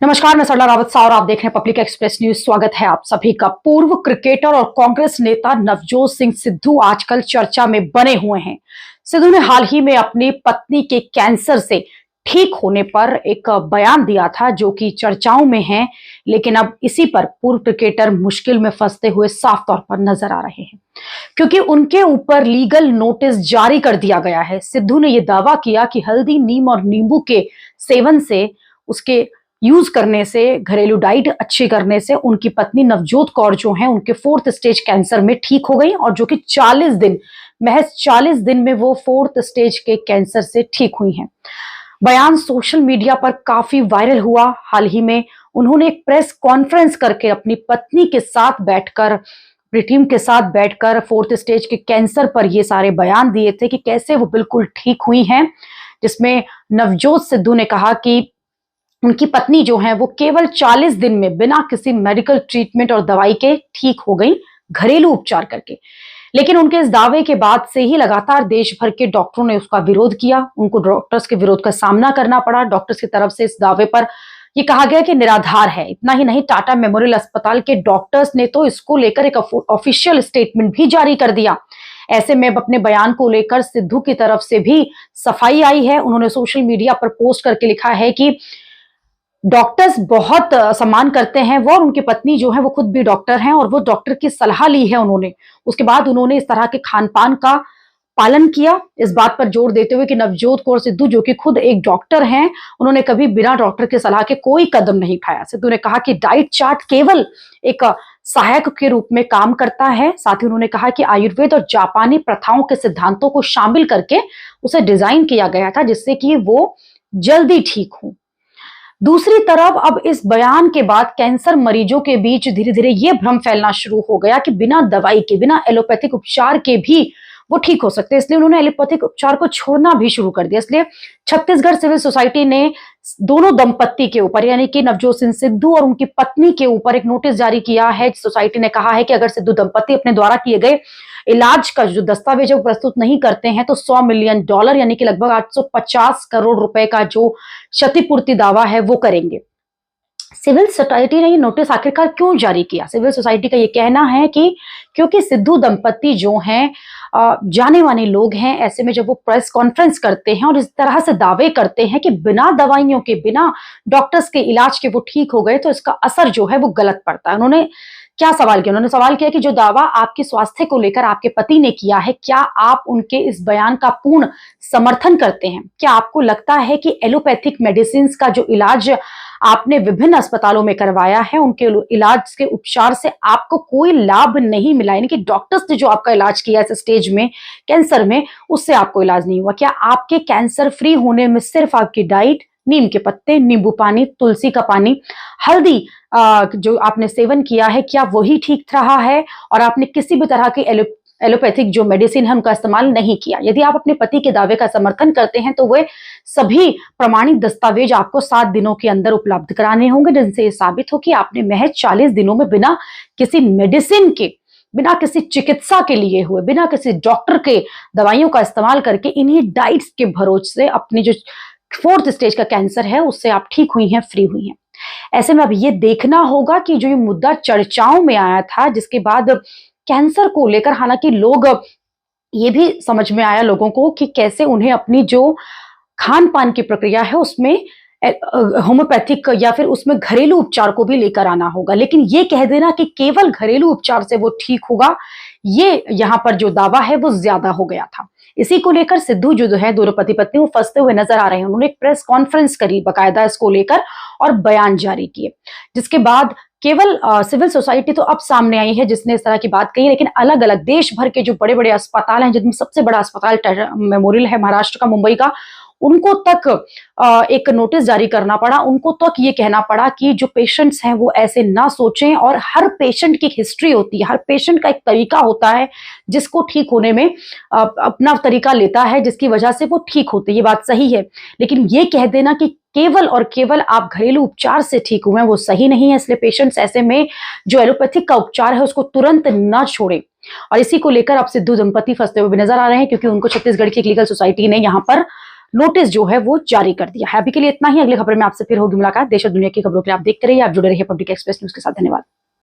नमस्कार, मैं सरला रावत सा और आप देख रहे हैं पब्लिक एक्सप्रेस न्यूज। स्वागत है आप सभी का। पूर्व क्रिकेटर और कांग्रेस नेता नवजोत सिंह सिद्धू आजकल चर्चा में बने हुए हैं। सिद्धू ने हाल ही में अपनी पत्नी के कैंसर से ठीक होने पर एक बयान दिया था जो कि चर्चाओं में है, लेकिन अब इसी पर पूर्व क्रिकेटर मुश्किल में फंसते हुए साफ तौर पर नजर आ रहे हैं, क्योंकि उनके ऊपर लीगल नोटिस जारी कर दिया गया है। सिद्धू ने यह दावा किया कि हल्दी, नीम और नींबू के सेवन से, उसके यूज करने से, घरेलू डाइट अच्छी करने से उनकी पत्नी नवजोत कौर जो हैं उनके 4th स्टेज कैंसर में ठीक हो गई, और जो कि 40 दिन, महज 40 दिन में वो 4th स्टेज के कैंसर से ठीक हुई हैं। बयान सोशल मीडिया पर काफी वायरल हुआ। हाल ही में उन्होंने एक प्रेस कॉन्फ्रेंस करके अपनी पत्नी के साथ बैठकर, अपनी टीम के साथ बैठकर 4th स्टेज के कैंसर पर ये सारे बयान दिए थे कि कैसे वो बिल्कुल ठीक हुई हैं, जिसमें नवजोत सिद्धू ने कहा कि उनकी पत्नी जो है वो केवल 40 दिन में बिना किसी मेडिकल ट्रीटमेंट और दवाई के ठीक हो गई, घरेलू उपचार करके। लेकिन उनके इस दावे के बाद से ही लगातार देश भर के डॉक्टरों ने उसका विरोध किया। उनको डॉक्टर्स के विरोध का सामना करना पड़ा। डॉक्टर्स की तरफ से इस दावे पर यह कहा गया कि निराधार है। इतना ही नहीं, टाटा मेमोरियल अस्पताल के डॉक्टर्स ने तो इसको लेकर एक ऑफिशियल स्टेटमेंट भी जारी कर दिया। ऐसे में अपने बयान को लेकर सिद्धू की तरफ से भी सफाई आई है। उन्होंने सोशल मीडिया पर पोस्ट करके लिखा है कि डॉक्टर्स बहुत सम्मान करते हैं वो, और उनकी पत्नी जो है वो खुद भी डॉक्टर हैं और वो डॉक्टर की सलाह ली है उन्होंने। उसके बाद उन्होंने इस तरह के खान पान का पालन किया, इस बात पर जोर देते हुए कि नवजोत कौर सिद्धू जो कि खुद एक डॉक्टर हैं, उन्होंने कभी बिना डॉक्टर की सलाह के कोई कदम नहीं उठाया। सिद्धू ने कहा कि डाइट चार्ट केवल एक सहायक के रूप में काम करता है। साथ ही उन्होंने कहा कि आयुर्वेद और जापानी प्रथाओं के सिद्धांतों को शामिल करके उसे डिजाइन किया गया था जिससे कि वो जल्दी ठीक हो। दूसरी तरफ अब इस बयान के बाद कैंसर मरीजों के बीच धीरे धीरे यह भ्रम फैलना शुरू हो गया कि बिना दवाई के, बिना एलोपैथिक उपचार के भी वो ठीक हो सकते हैं। इसलिए उन्होंने एलोपैथिक उपचार को छोड़ना भी शुरू कर दिया। इसलिए छत्तीसगढ़ सिविल सोसाइटी ने दोनों दंपत्ति के ऊपर, यानी कि नवजोत सिंह सिद्धू और उनकी पत्नी के ऊपर एक नोटिस जारी किया है। सोसाइटी ने कहा है कि अगर सिद्धू दंपत्ति अपने द्वारा किए गए इलाज का जो दस्तावेज है वो प्रस्तुत नहीं करते हैं तो $100 मिलियन, यानी कि लगभग 850 करोड़ रुपए का जो क्षतिपूर्ति दावा है वो करेंगे। सिविल सोसाइटी ने ये नोटिस आखिरकार क्यों जारी किया? सिविल सोसाइटी का ये कहना है कि क्योंकि सिद्धू दंपत्ति जो हैं जाने माने लोग हैं, ऐसे में जब वो प्रेस कॉन्फ्रेंस करते हैं और इस तरह से दावे करते हैं कि बिना दवाइयों के, बिना डॉक्टर्स के इलाज के वो ठीक हो गए, तो इसका असर जो है वो गलत पड़ता है। उन्होंने क्या सवाल किया? उन्होंने सवाल किया कि जो दावा आपके स्वास्थ्य को लेकर आपके पति ने किया है, क्या आप उनके इस बयान का पूर्ण समर्थन करते हैं? क्या आपको लगता है कि एलोपैथिक मेडिसिन का जो इलाज आपने विभिन्न अस्पतालों में करवाया है, उनके इलाज के उपचार से आपको कोई लाभ नहीं मिला, यानी कि डॉक्टर्स ने जो आपका इलाज किया इस स्टेज में, कैंसर में, उससे आपको इलाज नहीं हुआ? क्या आपके कैंसर फ्री होने में सिर्फ आपकी डाइट, नीम के पत्ते, नींबू पानी, तुलसी का पानी, हल्दी जो आपने सेवन किया है, क्या वही ठीक रहा है और आपने किसी भी तरह की एलोपैथिक जो मेडिसिन है उनका इस्तेमाल नहीं किया? यदि आप अपने पति के दावे का समर्थन करते हैं तो वे सभी प्रमाणित दस्तावेज आपको 7 दिनों के अंदर उपलब्ध कराने होंगे, जिनसे ये साबित हो कि आपने महज 40 दिनों में बिना किसी मेडिसिन के, बिना किसी चिकित्सा के लिए हुए, बिना किसी डॉक्टर के दवाइयों का इस्तेमाल करके, इन्हीं डाइट्स के भरोसे से अपनी जो 4th स्टेज का कैंसर है उससे आप ठीक हुई हैं, फ्री हुई हैं। ऐसे में अब ये देखना होगा कि जो ये मुद्दा चर्चाओं में आया था, जिसके बाद कैंसर को लेकर हालांकि लोग, ये भी समझ में आया लोगों को कि कैसे उन्हें अपनी जो खान पान की प्रक्रिया है उसमें होम्योपैथिक या फिर उसमें घरेलू उपचार को भी लेकर आना होगा। लेकिन ये कह देना कि केवल घरेलू उपचार से वो ठीक होगा, ये यहाँ पर जो दावा है वो ज्यादा हो गया था। इसी को लेकर सिद्धू जो है, दोनों पति पत्नी, वो फंसते हुए नजर आ रहे हैं। उन्होंने एक प्रेस कॉन्फ्रेंस करी बकायदा इसको लेकर और बयान जारी किए, जिसके बाद केवल सिविल सोसाइटी तो अब सामने आई है जिसने इस तरह की बात कही, लेकिन अलग अलग देश भर के जो बड़े बड़े अस्पताल हैं, जिनमें सबसे बड़ा अस्पताल टाटा मेमोरियल है महाराष्ट्र का, मुंबई का, उनको तक एक नोटिस जारी करना पड़ा। उनको तक ये कहना पड़ा कि जो पेशेंट्स हैं वो ऐसे ना सोचें, और हर पेशेंट की हिस्ट्री होती है, हर पेशेंट का एक तरीका होता है जिसको ठीक होने में अपना तरीका लेता है, जिसकी वजह से वो ठीक होते हैं। ये बात सही है, लेकिन ये कह देना कि केवल और केवल आप घरेलू उपचार से ठीक हुए हैं वो सही नहीं है। इसलिए पेशेंट्स ऐसे में जो एलोपैथिक का उपचार है उसको तुरंत ना छोड़ें। और इसी को लेकर अब सिद्धू दंपति फंसते हुए भी नजर आ रहे हैं, क्योंकि उनको छत्तीसगढ़ की एक लीगल सोसाइटी ने यहाँ पर नोटिस जो है वो जारी कर दिया है। अभी के लिए इतना ही, अगली खबर में आपसे फिर होगी मुलाकात। देश और दुनिया की खबरों के लिए आप देखते रहिए, आप जुड़े रहिए पब्लिक एक्सप्रेस न्यूज के साथ। धन्यवाद।